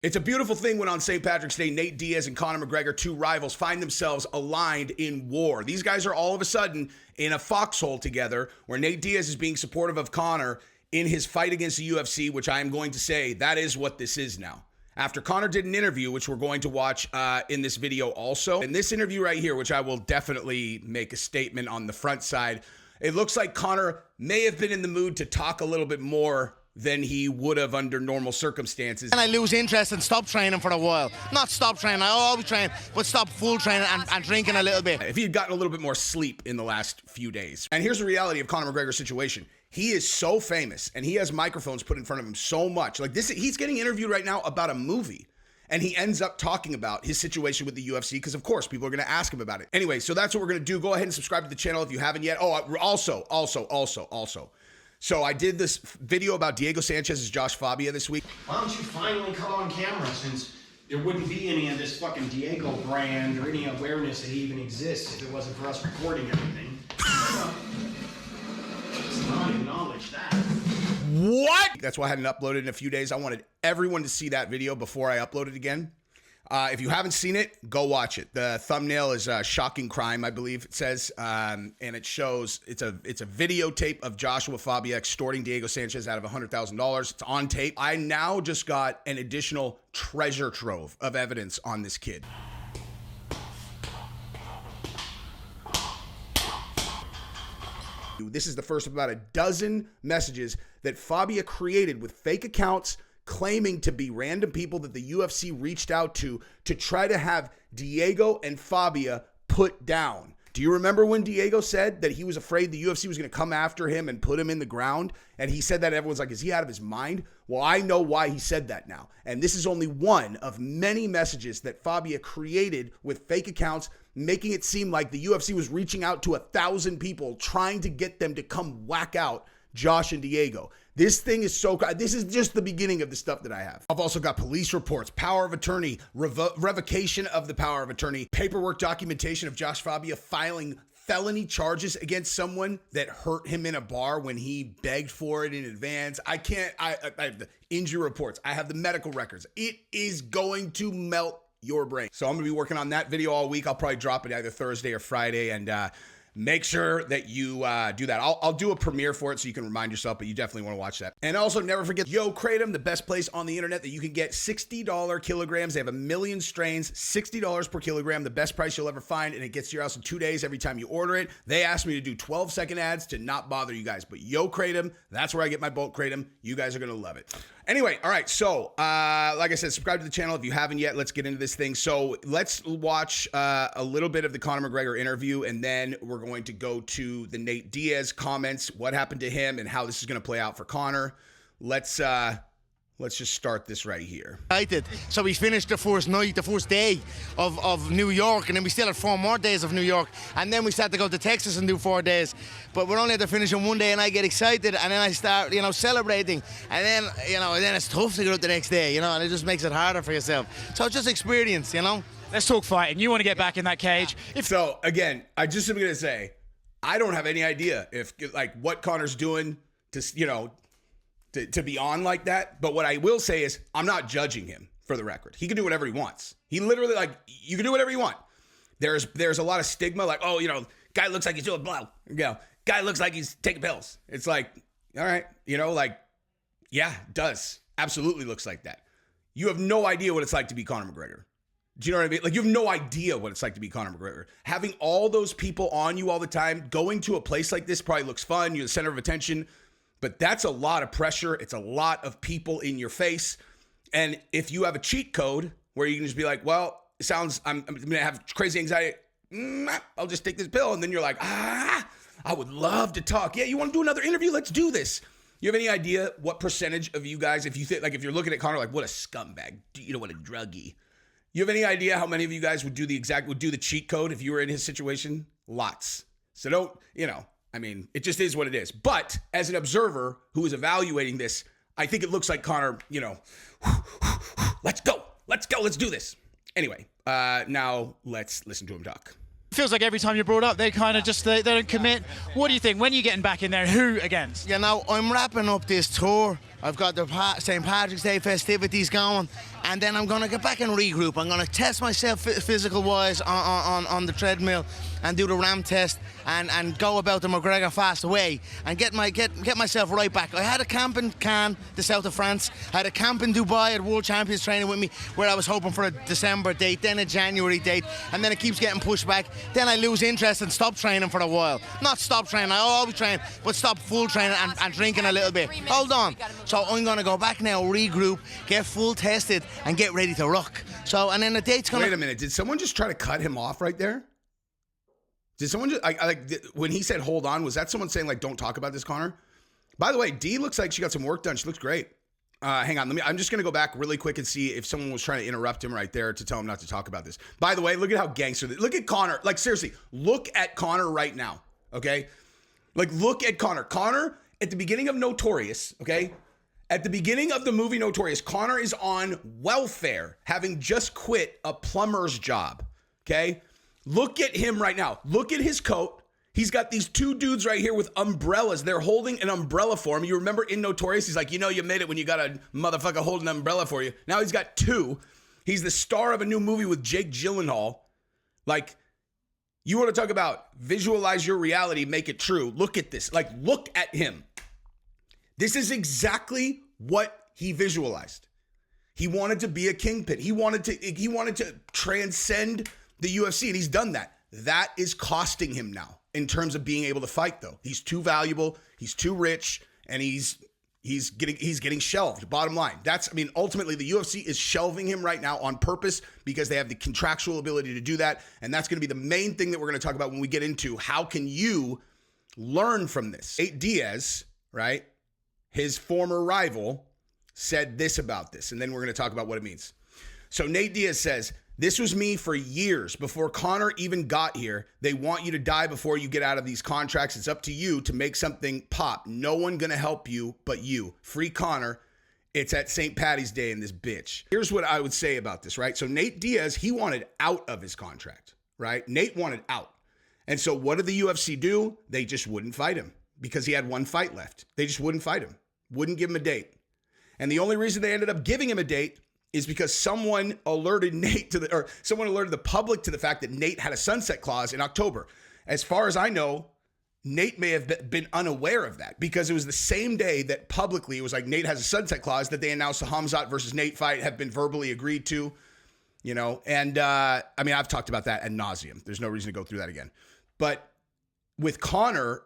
It's a beautiful thing when on St. Patrick's Day, Nate Diaz and Conor McGregor, two rivals, find themselves aligned in war. These guys are all of a sudden in a foxhole together where Nate Diaz is being supportive of Conor in his fight against the UFC, which I am going to say that is what this is now. After Conor did an interview, which we're going to watch in this video also. In this interview right here, which I will definitely make a statement on the front side, it looks like Conor may have been in the mood to talk a little bit more than he would have under normal circumstances. And I lose interest and stop training for a while. Not stop training, I always train, but stop full training and drinking a little bit. If he had gotten a little bit more sleep in the last few days. And here's the reality of Conor McGregor's situation. He is so famous and he has microphones put in front of him so much. Like this, he's getting interviewed right now about a movie. And he ends up talking about his situation with the UFC because, of course, people are going to ask him about it. Anyway, so that's what we're going to do. Go ahead and subscribe to the channel if you haven't yet. Oh, also. So I did this video about Diego Sanchez's Josh Fabia this week. Why don't you finally come on camera, since there wouldn't be any of this fucking Diego brand or any awareness that he even exists if it wasn't for us recording everything. Let's not acknowledge that. What? That's why I hadn't uploaded in a few days. I wanted everyone to see that video before I upload it again. If you haven't seen it, go watch it. The thumbnail is Shocking Crime, I believe it says. And it shows, it's a videotape of Joshua Fabia extorting Diego Sanchez out of $100,000. It's on tape. I now just got an additional treasure trove of evidence on this kid. This is the first of about a dozen messages that Fabia created with fake accounts claiming to be random people that the UFC reached out to try to have Diego and Fabia put down. Do you remember when Diego said that he was afraid the UFC was going to come after him and put him in the ground? And he said that, everyone's like, is he out of his mind? Well, I know why he said that now. And this is only one of many messages that Fabia created with fake accounts, making it seem like the UFC was reaching out to 1,000 people trying to get them to come whack out Josh and Diego. This thing is so, this is just the beginning of the stuff that I have. I've also got police reports, power of attorney, revocation of the power of attorney, paperwork documentation of Josh Fabia filing felony charges against someone that hurt him in a bar when he begged for it in advance. I have the injury reports. I have the medical records. It is going to melt your brain. So I'm going to be working on that video all week. I'll probably drop it either Thursday or Friday, and make sure that you do that. I'll do a premiere for it so you can remind yourself, but you definitely want to watch that. And also never forget Yo Kratom, the best place on the internet that you can get $60 kilograms. They have 1 million strains, $60 per kilogram, the best price you'll ever find, and it gets to your house in 2 days every time you order it. They asked me to do 12-second ads to not bother you guys, but Yo Kratom, that's where I get my bulk Kratom. You guys are going to love it. Anyway, all right, so like I said, subscribe to the channel if you haven't yet. Let's get into this thing. So let's watch a little bit of the Conor McGregor interview, and then we're going to go to the Nate Diaz comments, what happened to him, and how this is going to play out for Conor. Let's just start this right here. So we finished the first night, the first day of New York, and then we still had 4 more days of New York, and then we start to go to Texas and do 4 days. But we're only at the finish in 1 day, and I get excited, and then I start, celebrating, and then, and then it's tough to go out the next day, and it just makes it harder for yourself. So it's just experience, Let's talk fighting. You want to get back in that cage. So again, I just am going to say, I don't have any idea if what Conor's doing to be on like that. But what I will say is I'm not judging him, for the record. He can do whatever he wants. He literally, you can do whatever you want. There's a lot of stigma, guy looks like he's doing blow. Guy looks like he's taking pills. It's like, all right, yeah, it does. Absolutely looks like that. You have no idea what it's like to be Conor McGregor. Do you know what I mean? You have no idea what it's like to be Conor McGregor. Having all those people on you all the time, going to a place like this probably looks fun. You're the center of attention. But that's a lot of pressure. It's a lot of people in your face. And if you have a cheat code where you can just be like, well, it sounds, I'm going to have crazy anxiety. I'll just take this pill. And then you're like, I would love to talk. Yeah, you want to do another interview? Let's do this. You have any idea what percentage of you guys, if you think, if you're looking at Conor, what a scumbag, what a druggie. You have any idea how many of you guys would do the cheat code if you were in his situation? Lots. So don't, it just is what it is. But as an observer who is evaluating this, I think it looks like Conor, let's go, let's do this. Anyway, now let's listen to him talk. Feels like every time you're brought up, they kind of just, they don't commit. What do you think? When are you getting back in there? Who against? I'm wrapping up this tour. I've got the St. Patrick's Day festivities going, and then I'm going to get back and regroup. I'm going to test myself physical-wise on the treadmill and do the RAM test and go about the McGregor fast away and get myself right back. I had a camp in Cannes, the south of France. I had a camp in Dubai at World Champions training with me where I was hoping for a December date, then a January date, and then it keeps getting pushed back. Then I lose interest and stop training for a while. Not stop training, I always train, but stop full training and drinking a little bit. Hold on. So I'm going to go back now, regroup, get full tested, and get ready to rock. So, and then the date's going to... Wait a minute, did someone just try to cut him off right there? Did someone just, when he said hold on, was that someone saying, like, don't talk about this, Conor? By the way, Dee looks like she got some work done. She looks great. Hang on, I'm just going to go back really quick and see if someone was trying to interrupt him right there to tell him not to talk about this. By the way, look at how gangster, look at Conor. Like, seriously, look at Conor right now, okay? Like, look at Conor. Conor, at the beginning of Notorious, okay? At the beginning of the movie Notorious, Conor is on welfare, having just quit a plumber's job, okay? Look at him right now. Look at his coat. He's got these two dudes right here with umbrellas. They're holding an umbrella for him. You remember in Notorious, he's like, you know you made it when you got a motherfucker holding an umbrella for you. Now he's got two. He's the star of a new movie with Jake Gyllenhaal. Like, you want to talk about visualize your reality, make it true. Look at this. Like, look at him. This is exactly what he visualized. He wanted to be a kingpin. He wanted to transcend the UFC, and he's done that. That is costing him now in terms of being able to fight, though. He's too valuable, he's too rich, and he's getting shelved. Bottom line. Ultimately the UFC is shelving him right now on purpose because they have the contractual ability to do that, and that's going to be the main thing that we're going to talk about when we get into how can you learn from this. Nate Diaz, right? His former rival said this about this, and then we're going to talk about what it means. So Nate Diaz says, this was me for years before Conor even got here. They want you to die before you get out of these contracts. It's up to you to make something pop. No one going to help you but you. Free Conor. It's at St. Paddy's Day in this bitch. Here's what I would say about this, right? So Nate Diaz, he wanted out of his contract, right? Nate wanted out. And so what did the UFC do? They just wouldn't fight him because he had one fight left. They just wouldn't fight him. Wouldn't give him a date. And the only reason they ended up giving him a date is because someone alerted someone alerted the public to the fact that Nate had a sunset clause in October. As far as I know, Nate may have been unaware of that because it was the same day that publicly it was like Nate has a sunset clause that they announced the Hamzat versus Nate fight have been verbally agreed to, you know. And I've talked about that ad nauseum. There's no reason to go through that again. But with Conor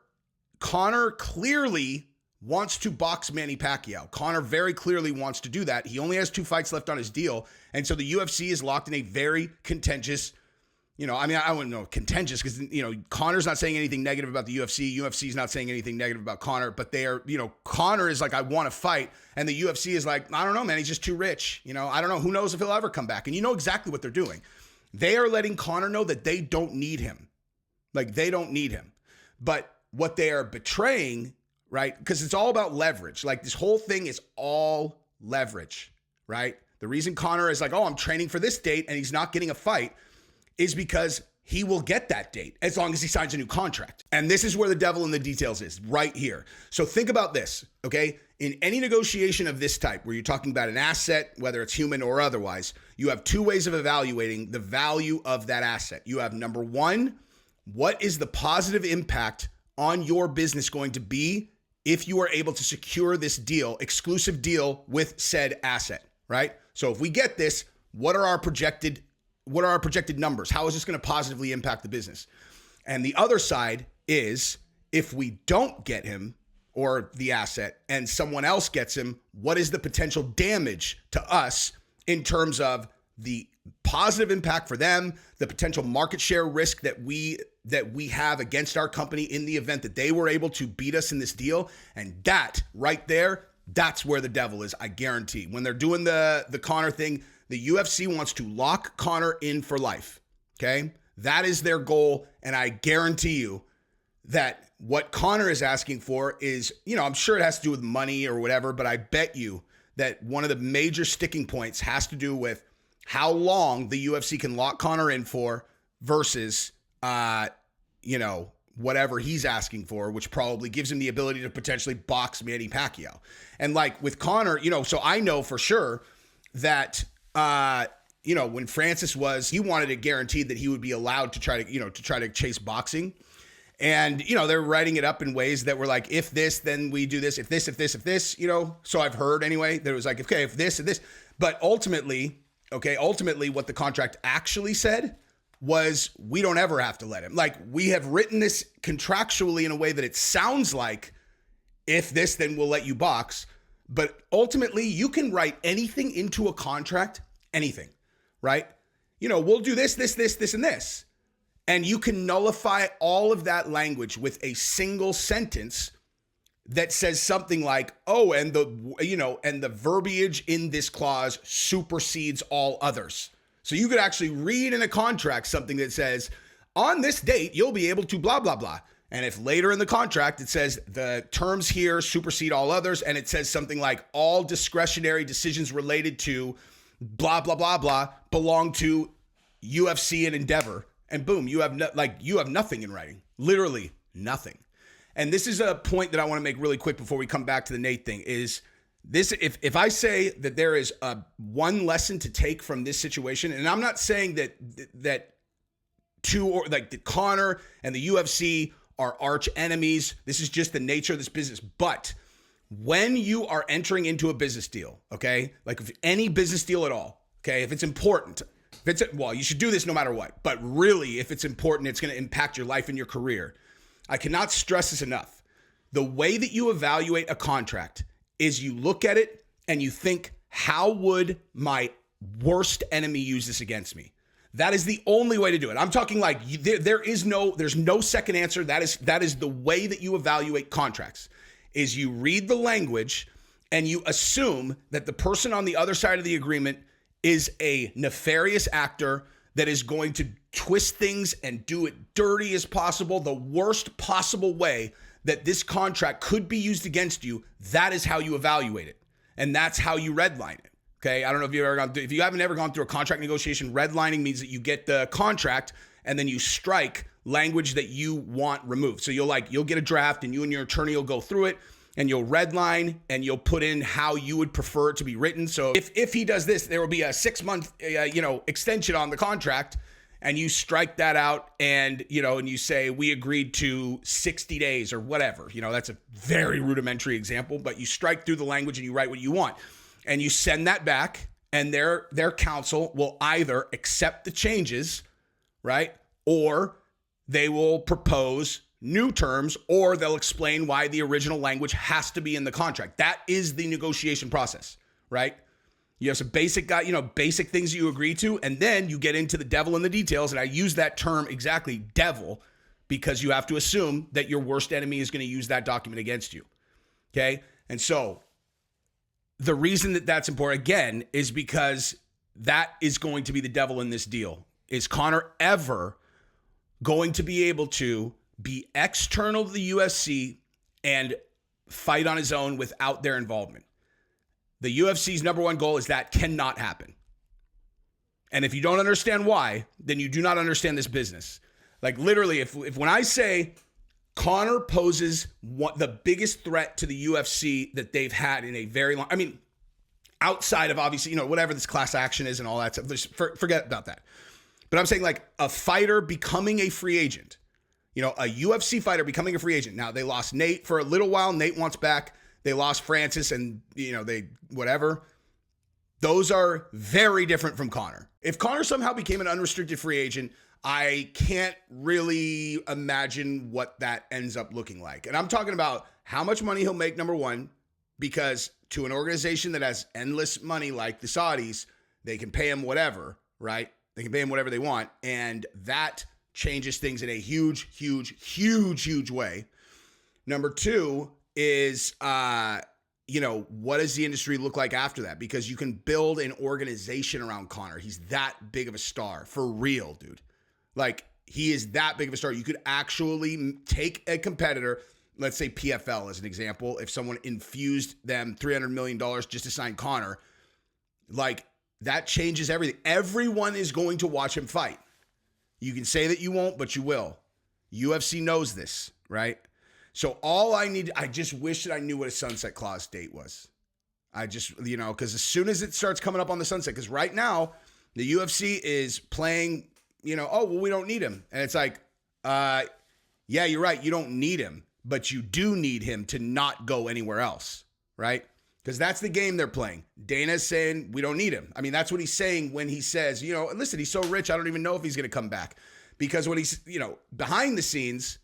clearly wants to box Manny Pacquiao. Conor very clearly wants to do that. He only has 2 fights left on his deal. And so the UFC is locked in a very contentious, I wouldn't know contentious because, Conor's not saying anything negative about the UFC. UFC's not saying anything negative about Conor, but they are, Conor is like, I want to fight. And the UFC is like, I don't know, man. He's just too rich. I don't know. Who knows if he'll ever come back? And you know exactly what they're doing. They are letting Conor know that they don't need him. Like, they don't need him. But what they are betraying, right? Because it's all about leverage. Like, this whole thing is all leverage, right? The reason Conor is like, oh, I'm training for this date and he's not getting a fight is because he will get that date as long as he signs a new contract. And this is where the devil in the details is, right here. So think about this, okay? In any negotiation of this type, where you're talking about an asset, whether it's human or otherwise, you have 2 ways of evaluating the value of that asset. You have, number one, what is the positive impact on your business going to be if you are able to secure this deal, exclusive deal with said asset, right? So if we get this, what are our projected numbers? How is this going to positively impact the business? And the other side is, if we don't get him or the asset and someone else gets him, what is the potential damage to us in terms of the positive impact for them, the potential market share risk that we have against our company in the event that they were able to beat us in this deal? And that right there, that's where the devil is, I guarantee. When they're doing the Conor thing, the UFC wants to lock Conor in for life, okay? That is their goal, and I guarantee you that what Conor is asking for is, I'm sure it has to do with money or whatever, but I bet you that one of the major sticking points has to do with how long the UFC can lock Conor in for versus, whatever he's asking for, which probably gives him the ability to potentially box Manny Pacquiao. And like with Conor, so I know for sure that when Francis he wanted it guaranteed that he would be allowed to try to chase boxing. And, they're writing it up in ways that were like, if this, then we do this, if this, so I've heard anyway, that it was like, okay, if this and this, but ultimately what the contract actually said was we don't ever have to let him. Like, we have written this contractually in a way that it sounds like if this, then we'll let you box. But ultimately, you can write anything into a contract, anything, right? We'll do this, and this. And you can nullify all of that language with a single sentence that says something like, oh, and the verbiage in this clause supersedes all others. So you could actually read in a contract something that says, on this date, you'll be able to blah, blah, blah. And if later in the contract, it says the terms here supersede all others, and it says something like all discretionary decisions related to blah, blah, blah, blah belong to UFC and Endeavor. And boom, you have nothing in writing, literally nothing. And this is a point that I want to make really quick before we come back to the Nate thing is this. If I say that there is one lesson to take from this situation, and I'm not saying that Conor and the UFC are arch enemies. This is just the nature of this business. But when you are entering into a business deal, okay, like if any business deal at all, okay, if it's important, you should do this no matter what. But really, if it's important, it's going to impact your life and your career. I cannot stress this enough. The way that you evaluate a contract is you look at it and you think, how would my worst enemy use this against me? That is the only way to do it. I'm talking like there's no second answer. That is the way that you evaluate contracts. Is you read the language and you assume that the person on the other side of the agreement is a nefarious actor that is going to twist things and do it dirty as possible, the worst possible way that this contract could be used against you. That is how you evaluate it. And that's how you redline it. Okay, I don't know if if you haven't ever gone through a contract negotiation, redlining means that you get the contract and then you strike language that you want removed. So you'll get a draft and you and your attorney will go through it and you'll redline and you'll put in how you would prefer it to be written. So if he does this, there will be a 6-month extension on the contract, and you strike that out and you say we agreed to 60 days or whatever. That's a very rudimentary example, but you strike through the language and you write what you want. And you send that back, and their counsel will either accept the changes, right? Or they will propose new terms, or they'll explain why the original language has to be in the contract. That is the negotiation process, right? You have some basic things you agree to, and then you get into the devil in the details. And I use that term exactly, devil, because you have to assume that your worst enemy is going to use that document against you. Okay? And so the reason that that's important, again, is because that is going to be the devil in this deal. Is Conor ever going to be able to be external to the UFC and fight on his own without their involvement? The UFC's number one goal is that cannot happen. And if you don't understand why, then you do not understand this business. Like literally, if when I say Conor poses the biggest threat to the UFC that they've had in a very long, outside of obviously, whatever this class action is and all that stuff, just forget about that. But I'm saying like a fighter becoming a free agent, a UFC fighter becoming a free agent. Now they lost Nate for a little while. Nate wants back. They lost Francis and, they whatever. Those are very different from Conor. If Conor somehow became an unrestricted free agent, I can't really imagine what that ends up looking like. And I'm talking about how much money he'll make, number one, because to an organization that has endless money like the Saudis, they can pay him whatever, right? They can pay him whatever they want. And that changes things in a huge, huge, huge, huge way. Number two is, what does the industry look like after that? Because you can build an organization around Conor. He's that big of a star, for real, dude. Like, he is that big of a star. You could actually take a competitor, let's say PFL as an example, if someone infused them $300 million just to sign Conor, like, that changes everything. Everyone is going to watch him fight. You can say that you won't, but you will. UFC knows this, right? So I just wish that I knew what a sunset clause date was. I just, because as soon as it starts coming up on the sunset, because right now the UFC is playing, oh, well, we don't need him. And it's like, yeah, you're right. You don't need him, but you do need him to not go anywhere else, right? Because that's the game they're playing. Dana's saying we don't need him. I mean, that's what he's saying when he says, listen, he's so rich, I don't even know if he's going to come back. Because when he's, behind the scenes,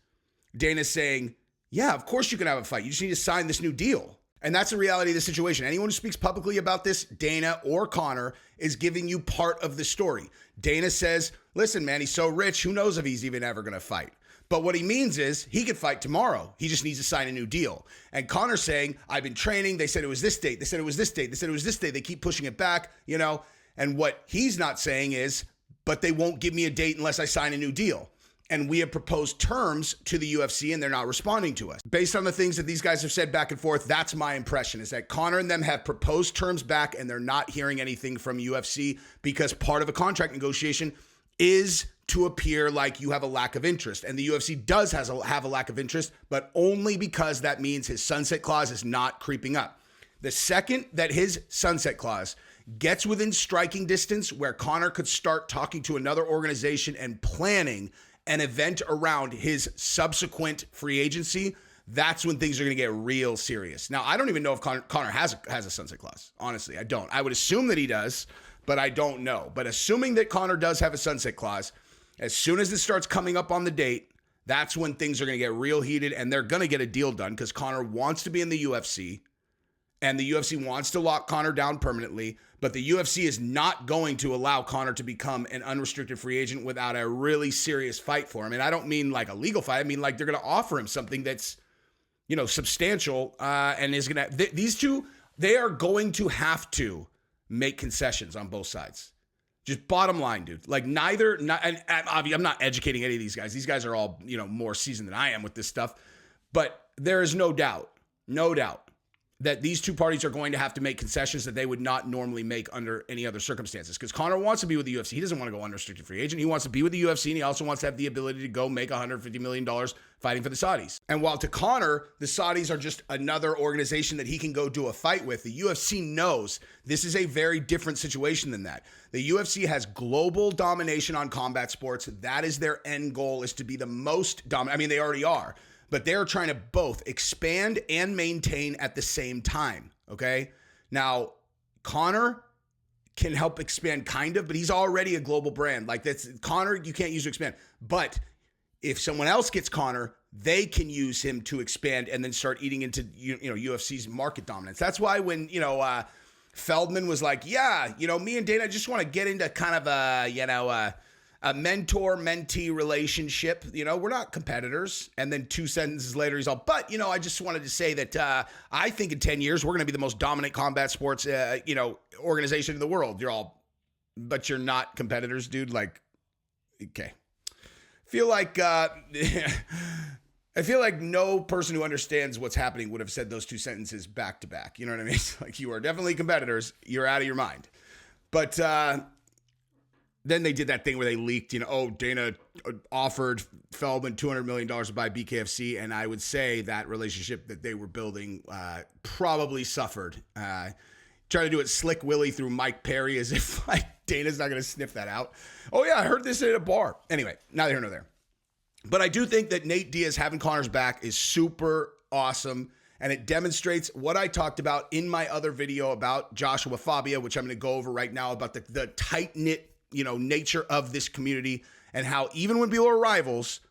Dana's saying, yeah, of course you can have a fight. You just need to sign this new deal. And that's the reality of the situation. Anyone who speaks publicly about this, Dana or Conor, is giving you part of the story. Dana says, listen, man, he's so rich, who knows if he's even ever going to fight. But what he means is he could fight tomorrow. He just needs to sign a new deal. And Conor's saying, I've been training. They said it was this date. They said it was this date. They said it was this date. They keep pushing it back, And what he's not saying is, but they won't give me a date unless I sign a new deal. And we have proposed terms to the UFC and they're not responding to us. Based on the things that these guys have said back and forth, that's my impression, is that Conor and them have proposed terms back and they're not hearing anything from UFC because part of a contract negotiation is to appear like you have a lack of interest. And the UFC does have a lack of interest, but only because that means his sunset clause is not creeping up. The second that his sunset clause gets within striking distance where Conor could start talking to another organization and planning an event around his subsequent free agency, that's when things are going to get real serious. Now, I don't even know if Conor has a sunset clause. Honestly, I don't. I would assume that he does, but I don't know. But assuming that Conor does have a sunset clause, as soon as this starts coming up on the date, that's when things are going to get real heated and they're going to get a deal done because Conor wants to be in the UFC and the UFC wants to lock Conor down permanently, but the UFC is not going to allow Conor to become an unrestricted free agent without a really serious fight for him. And I don't mean like a legal fight. I mean like they're going to offer him something that's, substantial and is going to, these two, they are going to have to make concessions on both sides. Just bottom line, dude. Like and I'm not educating any of these guys. These guys are all, more seasoned than I am with this stuff. But there is no doubt that these two parties are going to have to make concessions that they would not normally make under any other circumstances. Because Conor wants to be with the UFC. He doesn't want to go unrestricted free agent. He wants to be with the UFC, and he also wants to have the ability to go make $150 million fighting for the Saudis. And while to Conor, the Saudis are just another organization that he can go do a fight with, the UFC knows this is a very different situation than that. The UFC has global domination on combat sports. That is their end goal, is to be the most dominant. I mean, they already are. But they're trying to both expand and maintain at the same time, okay? Now, Conor can help expand kind of, but he's already a global brand. Like that's Conor, you can't use to expand. But if someone else gets Conor, they can use him to expand and then start eating into UFC's market dominance. That's why when, Feldman was like, yeah, me and Dana just want to get into kind of a mentor-mentee relationship. We're not competitors. And then 2 sentences later, he's all, but, I just wanted to say that I think in 10 years, we're going to be the most dominant combat sports, organization in the world. You're all, but you're not competitors, dude. Like, okay. I feel like no person who understands what's happening would have said those 2 sentences back to back. You know what I mean? Like, you are definitely competitors. You're out of your mind. But, then they did that thing where they leaked, Dana offered Feldman $200 million to buy BKFC. And I would say that relationship that they were building probably suffered. Trying to do it slick Willy through Mike Perry as if like Dana's not going to sniff that out. Oh, yeah, I heard this at a bar. Anyway, neither here nor there. But I do think that Nate Diaz having Conor's back is super awesome. And it demonstrates what I talked about in my other video about Joshua Fabia, which I'm going to go over right now, about the tight-knit nature of this community and how even when people are rivals,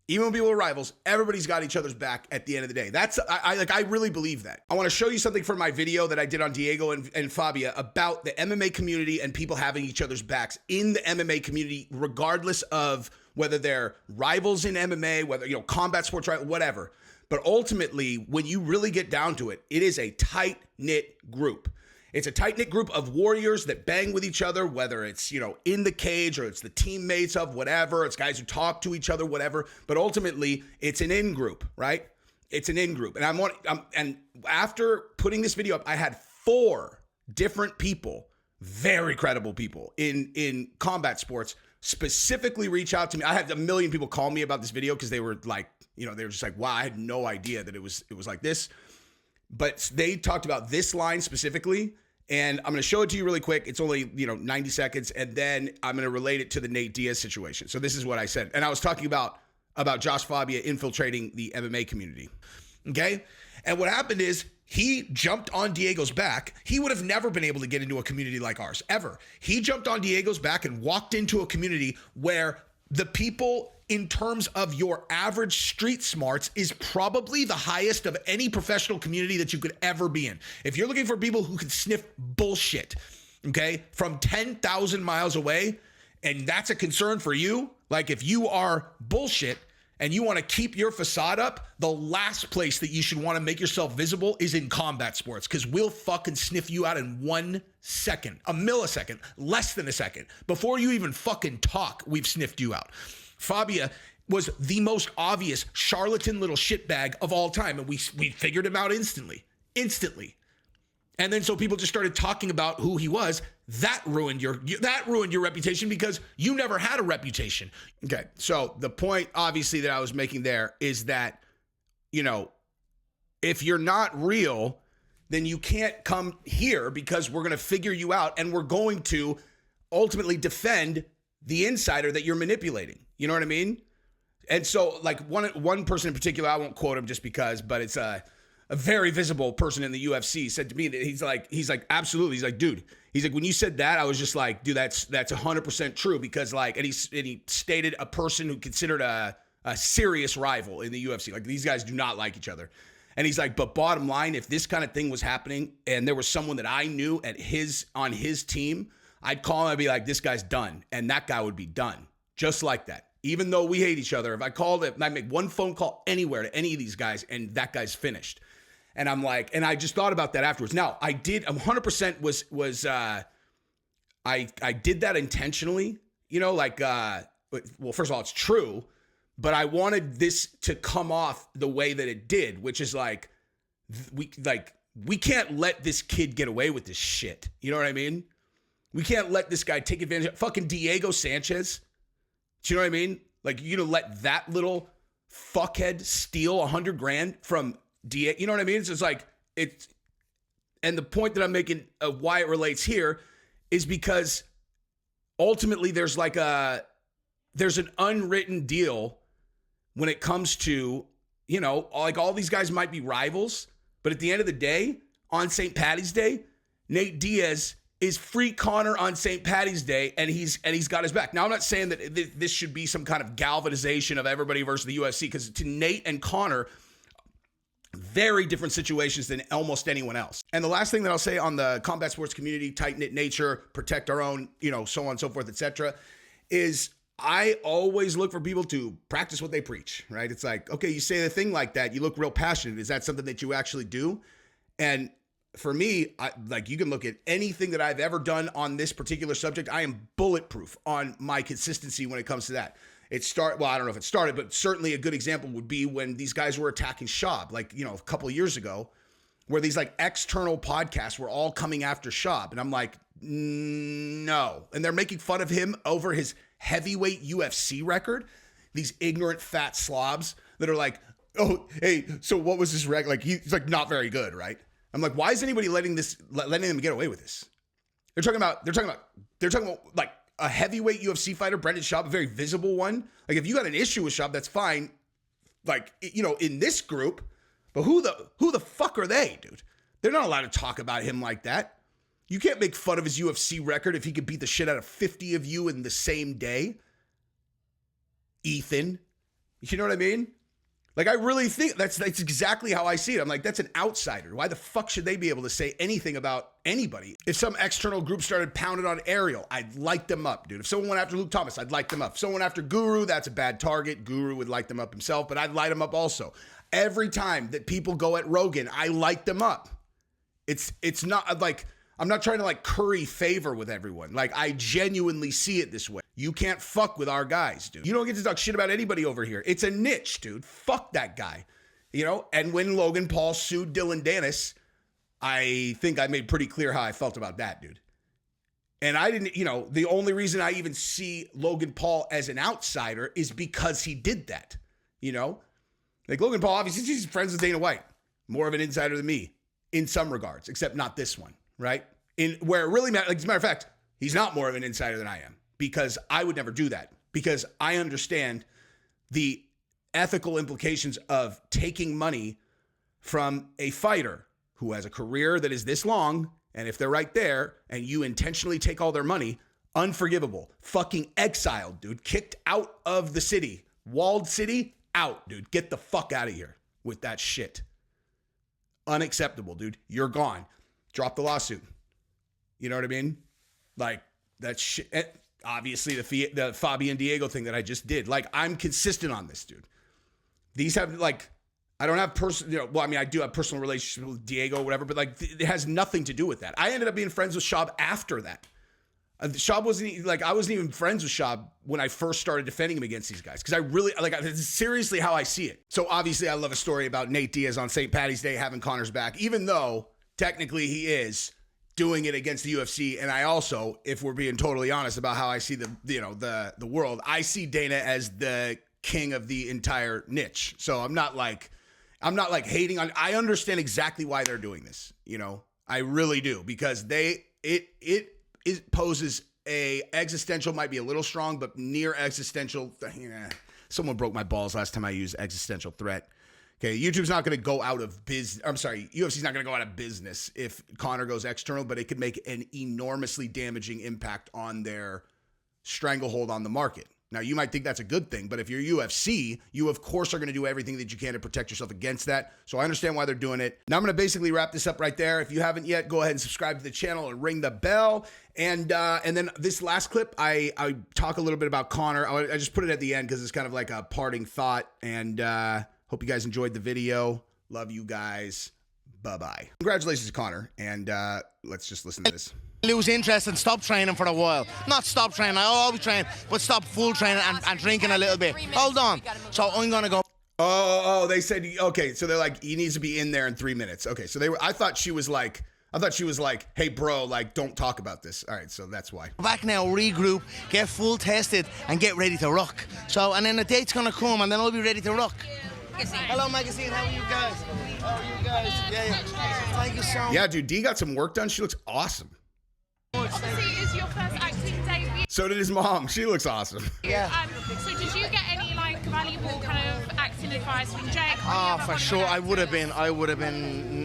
everybody's got each other's back at the end of the day. I really believe that. I want to show you something from my video that I did on Diego and Fabia about the MMA community and people having each other's backs in the MMA community, regardless of whether they're rivals in MMA, whether, combat sports, right, whatever. But ultimately, when you really get down to it, it is a tight-knit group. It's a tight-knit group of warriors that bang with each other, whether it's, in the cage or it's the teammates of whatever. It's guys who talk to each other, whatever. But ultimately, it's an in-group, right? It's an in-group. And and after putting this video up, I had 4 different people, very credible people in combat sports, specifically reach out to me. I had 1 million people call me about this video because they were like, they were just like, wow, I had no idea that it was like this. But they talked about this line specifically, and I'm going to show it to you really quick. It's only, 90 seconds, and then I'm going to relate it to the Nate Diaz situation. So this is what I said. And I was talking about Josh Fabia infiltrating the MMA community. Okay? And what happened is he jumped on Diego's back. He would have never been able to get into a community like ours, ever. He jumped on Diego's back and walked into a community where the people, in terms of your average street smarts, is probably the highest of any professional community that you could ever be in. If you're looking for people who can sniff bullshit, okay, from 10,000 miles away, and that's a concern for you, like if you are bullshit and you want to keep your facade up, the last place that you should want to make yourself visible is in combat sports, because we'll fucking sniff you out in 1 second, a millisecond, less than a second. Before you even fucking talk, we've sniffed you out. Fabia was the most obvious charlatan little shitbag of all time, and we figured him out instantly. And then so people just started talking about who he was. That ruined your reputation, because you never had a reputation. Okay, so the point obviously that I was making there is that, if you're not real, then you can't come here, because we're going to figure you out and we're going to ultimately defend the insider that you're manipulating. You know what I mean? And so like one person in particular, I won't quote him just because, but it's a very visible person in the UFC said to me that he's like, absolutely. He's like, dude, he's like, when you said that, I was just like, dude, that's 100% true, because like, and he stated a person who considered a serious rival in the UFC. Like, these guys do not like each other. And he's like, but bottom line, if this kind of thing was happening and there was someone that I knew on his team, I'd call him and be like, this guy's done. And that guy would be done. Just like that. Even though we hate each other, if I called it, I make one phone call anywhere to any of these guys and that guy's finished. And I'm like, and I just thought about that afterwards. Now, I did 100% I did that intentionally, well, first of all, it's true, but I wanted this to come off the way that it did, which is like, we can't let this kid get away with this shit. You know what I mean? We can't let this guy take advantage of fucking Diego Sanchez. Do you know what I mean? Like, you're gonna let that little fuckhead steal $100,000 from Diego? You know what I mean? So it's like, and the point that I'm making of why it relates here is because ultimately there's an unwritten deal when it comes to, like, all these guys might be rivals, but at the end of the day, on St. Paddy's Day, Nate Diaz is free Conor on St. Paddy's Day, and he's got his back. Now, I'm not saying that this should be some kind of galvanization of everybody versus the UFC, because to Nate and Conor, very different situations than almost anyone else. And the last thing that I'll say on the combat sports community, tight-knit nature, protect our own, so on and so forth, etc., is I always look for people to practice what they preach, right? It's like, okay, you say the thing like that, you look real passionate. Is that something that you actually do? And for me, you can look at anything that I've ever done on this particular subject. I am bulletproof on my consistency when it comes to that. Well, I don't know if it started, but certainly a good example would be when these guys were attacking Schaub, a couple of years ago, where these external podcasts were all coming after Schaub. And I'm like, no. And they're making fun of him over his heavyweight UFC record. These ignorant fat slobs that are like, oh, hey, so what was his record? Like, he's like, not very good, right? I'm like, why is anybody letting them get away with this? They're talking about like a heavyweight UFC fighter, Brendan Schaub, a very visible one. Like, if you got an issue with Schaub, that's fine. Like, in this group, but who the fuck are they, dude? They're not allowed to talk about him like that. You can't make fun of his UFC record if he could beat the shit out of 50 of you in the same day. Ethan. You know what I mean? Like, I really think that's exactly how I see it. I'm like, that's an outsider. Why the fuck should they be able to say anything about anybody? If some external group started pounding on Ariel, I'd light them up, dude. If someone went after Luke Thomas, I'd light them up. If someone went after Guru, that's a bad target. Guru would light them up himself, but I'd light them up also. Every time that people go at Rogan, I light them up. It's not like, I'm not trying to curry favor with everyone. Like, I genuinely see it this way. You can't fuck with our guys, dude. You don't get to talk shit about anybody over here. It's a niche, dude. Fuck that guy. And when Logan Paul sued Dylan Dennis, I think I made pretty clear how I felt about that, dude. And I didn't, the only reason I even see Logan Paul as an outsider is because he did that, Like, Logan Paul, obviously, he's friends with Dana White. More of an insider than me. in some regards, except not this one, right? In where it really matters, like, as a matter of fact, he's not more of an insider than I am, because I would never do that, because I understand the ethical implications of taking money from a fighter who has a career that is this long, and if they're right there and you intentionally take all their money, unforgivable. Fucking exiled, dude. Kicked out of the city. Walled city, out, dude. Get the fuck out of here with that shit. Unacceptable, dude. You're gone. Drop the lawsuit. You know what I mean? Like, that shit. Obviously, the Fabia and Diego thing that I just did. Like, I'm consistent on this, dude. These have, like, I don't have I do have personal relationships with Diego or whatever, but, like, it has nothing to do with that. I ended up being friends with Shab after that. Shab wasn't, like, I wasn't even friends with Shab when I first started defending him against these guys, because I really, like, it's seriously how I see it. So obviously I love a story about Nate Diaz on St. Paddy's Day having Conor's back, even though technically he is doing it against the UFC. And I also, if we're being totally honest about how I see the world, I see Dana as the king of the entire niche. So I'm not like hating on, I understand exactly why they're doing this. You know, I really do, because it poses a existential, might be a little strong, but near existential. Someone broke my balls last time I used existential threat. Okay, YouTube's not going to go out of business. I'm sorry, UFC's not going to go out of business if Conor goes external, but it could make an enormously damaging impact on their stranglehold on the market. Now, you might think that's a good thing, but if you're UFC, you, of course, are going to do everything that you can to protect yourself against that. So I understand why they're doing it. Now, I'm going to basically wrap this up right there. If you haven't yet, go ahead and subscribe to the channel and ring the bell. And then this last clip, I talk a little bit about Conor. I just put it at the end because it's kind of like a parting thought. And hope you guys enjoyed the video. Love you guys. Bye-bye. Congratulations to Conor. And let's just listen to this. Lose interest and stop training for a while. Not stop training, I always train, but stop full training and drinking a little bit. Hold on. So I'm gonna go. Oh, they said, okay, so they're like, he needs to be in there in 3 minutes. Okay, so I thought she was like, hey bro, like, don't talk about this. All right, so that's why. Back now, regroup, get full tested and get ready to rock. So, and then the date's gonna come and then I'll be ready to rock. Hello magazine, how are you guys? How are you guys? Yeah. Thank you so much. Yeah, dude, D got some work done. She looks awesome. Obviously, it's your first acting debut. So did his mom. She looks awesome. Yeah. So did you get any like valuable kind of acting advice from Jake? Oh, for sure. I would have been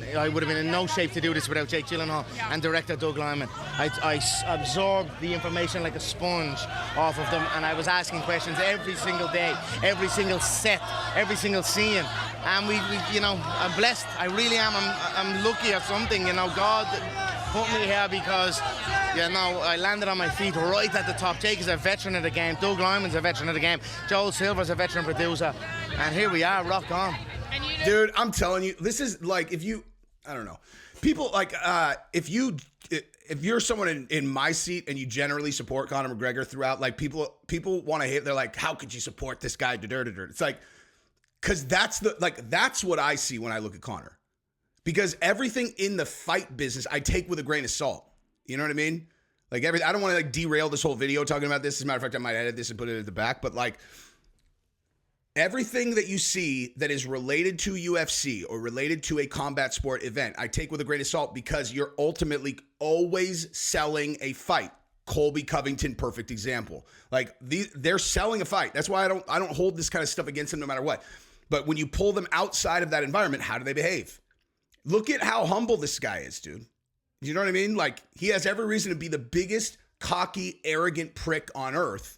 in no shape to do this without Jake Gyllenhaal and director Doug Liman. I absorbed the information like a sponge off of them, and I was asking questions every single day, every single set, every single scene. And we you know, I'm blessed. I really am. I'm lucky or something. You know, God put me here because, you know, I landed on my feet right at the top. Jake is a veteran of the game. Doug Lyman's a veteran of the game. Joel Silver's a veteran producer. And here we are, rock on. Dude, I'm telling you, this is like, I don't know. People like, if you're someone in my seat and you generally support Conor McGregor throughout, like people want to hate, they're like, how could you support this guy? It's like, cause that's what I see when I look at Conor. Because everything in the fight business, I take with a grain of salt. You know what I mean? Like I don't want to like derail this whole video talking about this. As a matter of fact, I might edit this and put it at the back. But like everything that you see that is related to UFC or related to a combat sport event, I take with a grain of salt because you're ultimately always selling a fight. Colby Covington, perfect example. Like they're selling a fight. That's why I don't hold this kind of stuff against them no matter what. But when you pull them outside of that environment, how do they behave? Look at how humble this guy is, dude. You know what I mean? Like, he has every reason to be the biggest, cocky, arrogant prick on earth.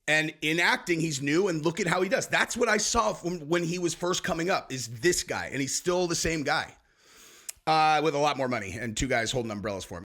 And in acting, he's new, and look at how he does. That's what I saw when he was first coming up, is this guy. And he's still the same guy with a lot more money and two guys holding umbrellas for him.